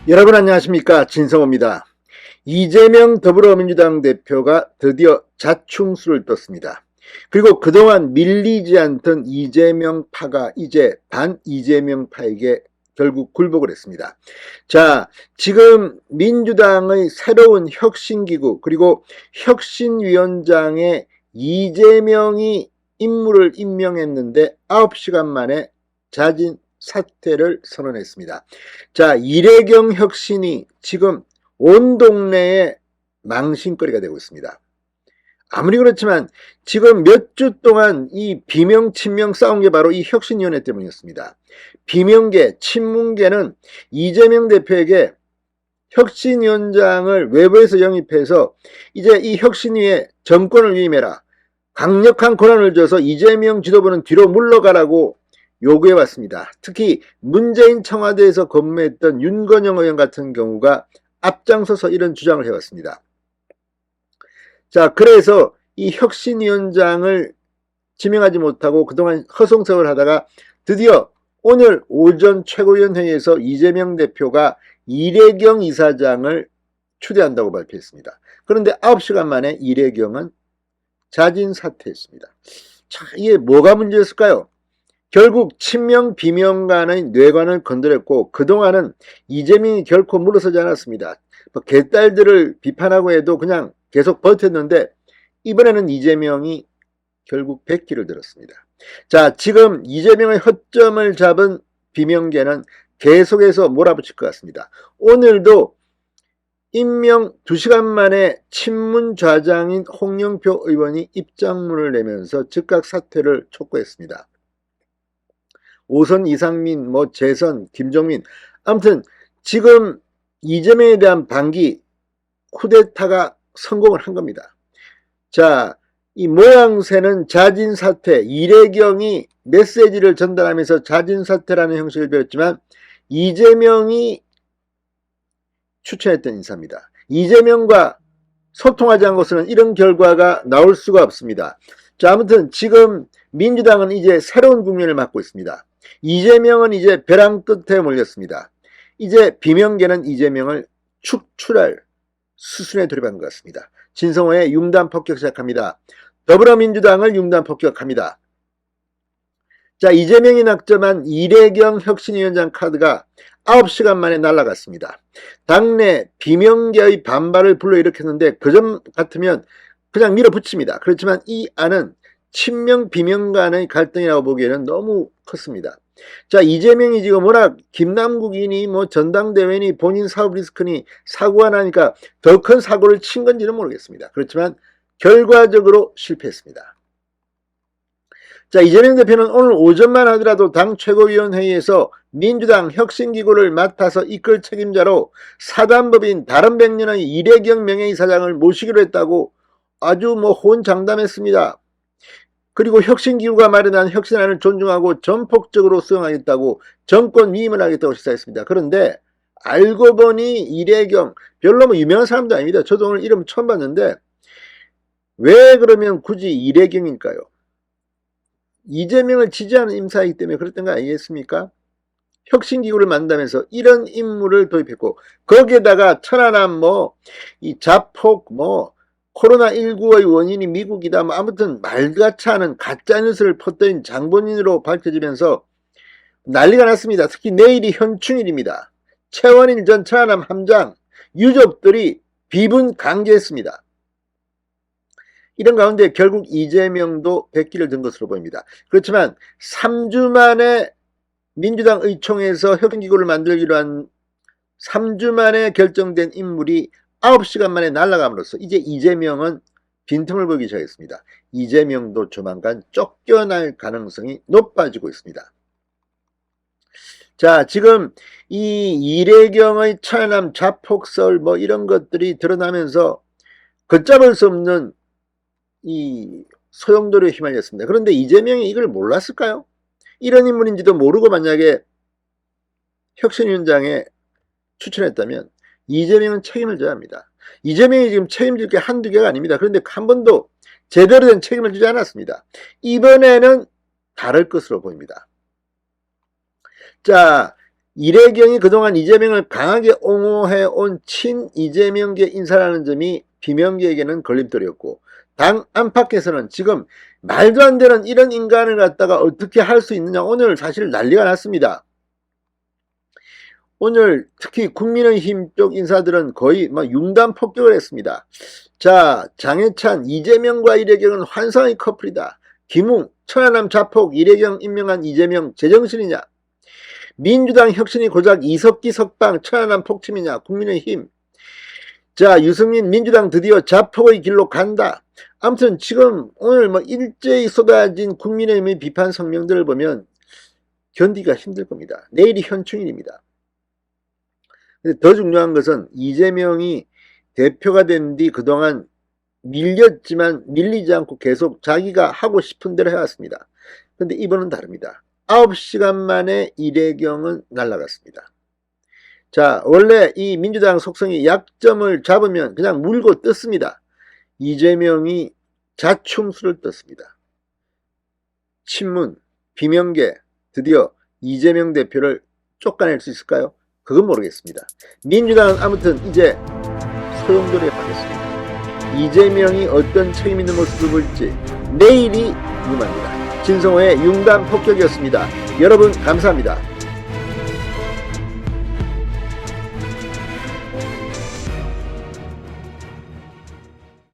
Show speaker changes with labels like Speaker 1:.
Speaker 1: 여러분 안녕하십니까, 진성호입니다. 이재명 더불어민주당 대표가 드디어 자충수를 떴습니다. 그리고 그동안 밀리지 않던 이재명파가 이제 반 이재명파에게 결국 굴복을 했습니다. 자, 지금 민주당의 새로운 혁신기구 그리고 혁신위원장에 이재명이 인물을 임명했는데 9시간 만에 자진 사퇴를 선언했습니다. 자, 이래경 혁신이 지금 온 동네에 망신거리가 되고 있습니다. 아무리 그렇지만 지금 몇 주 동안 이 비명 친명 싸운 게 바로 이 혁신위원회 때문이었습니다. 비명계, 친문계는 이재명 대표에게 혁신위원장을 외부에서 영입해서 이제 이 혁신위에 정권을 위임해라, 강력한 권한을 줘서 이재명 지도부는 뒤로 물러가라고 요구해 왔습니다. 특히 문재인 청와대에서 근무했던 윤건영 의원 같은 경우가 앞장서서 이런 주장을 해왔습니다. 자, 그래서 이 혁신위원장을 지명하지 못하고 그동안 허송세월 하다가 드디어 오늘 오전 최고위원회의에서 이재명 대표가 이래경 이사장을 추대한다고 발표했습니다. 그런데 9시간 만에 이래경은 자진 사퇴했습니다. 자, 이게 뭐가 문제였을까요? 결국 친명 비명 간의 뇌관을 건드렸고 그동안은 이재명이 결코 물러서지 않았습니다. 개딸들을 비판하고 해도 그냥 계속 버텼는데 이번에는 이재명이 결국 백기를 들었습니다. 자, 지금 이재명의 허점을 잡은 비명계는 계속해서 몰아붙일 것 같습니다. 오늘도 임명 2시간 만에 친문 좌장인 홍영표 의원이 입장문을 내면서 즉각 사퇴를 촉구했습니다. 오선 이상민, 재선, 김종민, 아무튼 지금 이재명에 대한 반기, 쿠데타가 성공을 한 겁니다. 자, 이 모양새는 자진사퇴, 이래경이 메시지를 전달하면서 자진사퇴라는 형식을 배웠지만 이재명이 추천했던 인사입니다. 이재명과 소통하지 않은 것은 이런 결과가 나올 수가 없습니다. 자, 아무튼 지금 민주당은 이제 새로운 국면을 맞고 있습니다. 이재명은 이제 벼랑 끝에 몰렸습니다. 이제 비명계는 이재명을 축출할 수순에 돌입한 것 같습니다. 진성호의 융단 폭격 시작합니다. 더불어민주당을 융단 폭격합니다. 자, 이재명이 낙점한 이래경 혁신위원장 카드가 9시간 만에 날아갔습니다. 당내 비명계의 반발을 불러일으켰는데 그전 같으면 그냥 밀어붙입니다. 그렇지만 이 안은 친명 비명 간의 갈등이라고 보기에는 너무 컸습니다. 자, 이재명이 지금 워낙 김남국이니 전당대회니 본인 사업 리스크니 사고가 나니까 더 큰 사고를 친 건지는 모르겠습니다. 그렇지만 결과적으로 실패했습니다. 자, 이재명 대표는 오늘 오전만 하더라도 당 최고위원회의에서 민주당 혁신기구를 맡아서 이끌 책임자로 사단법인 다른 백년의 이래경 명예이사장을 모시기로 했다고 아주 호언장담했습니다. 그리고 혁신기구가 마련한 혁신안을 존중하고 전폭적으로 수용하겠다고 정권 위임을 하겠다고 시사했습니다. 그런데 알고 보니 이래경 별로 유명한 사람도 아닙니다. 저도 오늘 이름 처음 봤는데 왜 그러면 굳이 이래경일까요? 이재명을 지지하는 인사이기 때문에 그랬던 거 아니겠습니까? 혁신기구를 만들면서 이런 인물을 도입했고 거기에다가 천안함 이 자폭 코로나19의 원인이 미국이다 아무튼 말같이 않은 가짜뉴스를 퍼뜨린 장본인으로 밝혀지면서 난리가 났습니다. 특히 내일이 현충일입니다. 최원일 전 천안함 함장 유족들이 비분 강제했습니다. 이런 가운데 결국 이재명도 백기를 든 것으로 보입니다. 그렇지만 3주 만에 민주당 의총에서 혁신기구를 만들기로 한 3주 만에 결정된 인물이 9시간 만에 날아감으로써 이제 이재명은 빈틈을 보기 시작했습니다. 이재명도 조만간 쫓겨날 가능성이 높아지고 있습니다. 자, 지금 이 이래경의 천안함 자폭설 이런 것들이 드러나면서 걷잡을 수 없는 이 소용돌이에 휘말렸습니다. 그런데 이재명이 이걸 몰랐을까요? 이런 인물인지도 모르고 만약에 혁신위원장에 추천했다면 이재명은 책임을 져야 합니다. 이재명이 지금 책임질 게 한두 개가 아닙니다. 그런데 한 번도 제대로 된 책임을 지지 않았습니다. 이번에는 다를 것으로 보입니다. 자, 이래경이 그동안 이재명을 강하게 옹호해온 친 이재명계 인사라는 점이 비명계에게는 걸림돌이었고, 당 안팎에서는 지금 말도 안 되는 이런 인간을 갖다가 어떻게 할 수 있느냐, 오늘 사실 난리가 났습니다. 오늘 특히 국민의힘 쪽 인사들은 거의 막 융단 폭격을 했습니다. 자, 장해찬, 이재명과 이래경은 환상의 커플이다. 김웅, 천안함 자폭, 이래경 임명한 이재명 제정신이냐. 민주당 혁신이 고작 이석기 석방, 천안함 폭침이냐. 국민의힘. 자, 유승민 민주당 드디어 자폭의 길로 간다. 아무튼 지금 오늘 뭐 일제히 쏟아진 국민의힘의 비판 성명들을 보면 견디기가 힘들 겁니다. 내일이 현충일입니다. 더 중요한 것은 이재명이 대표가 된 뒤 그동안 밀렸지만 밀리지 않고 계속 자기가 하고 싶은 대로 해왔습니다. 그런데 이번은 다릅니다. 9시간 만에 이래경은 날아갔습니다. 자, 원래 이 민주당 속성이 약점을 잡으면 그냥 물고 뜯습니다. 이재명이 자충수를 떴습니다. 친문, 비명계, 드디어 이재명 대표를 쫓아낼 수 있을까요? 그건 모르겠습니다. 민주당은 아무튼 이제 소용돌이에 빠졌습니다. 이재명이 어떤 책임 있는 모습을 보일지 내일이 궁금합니다. 진성호의 융단 폭격이었습니다. 여러분 감사합니다.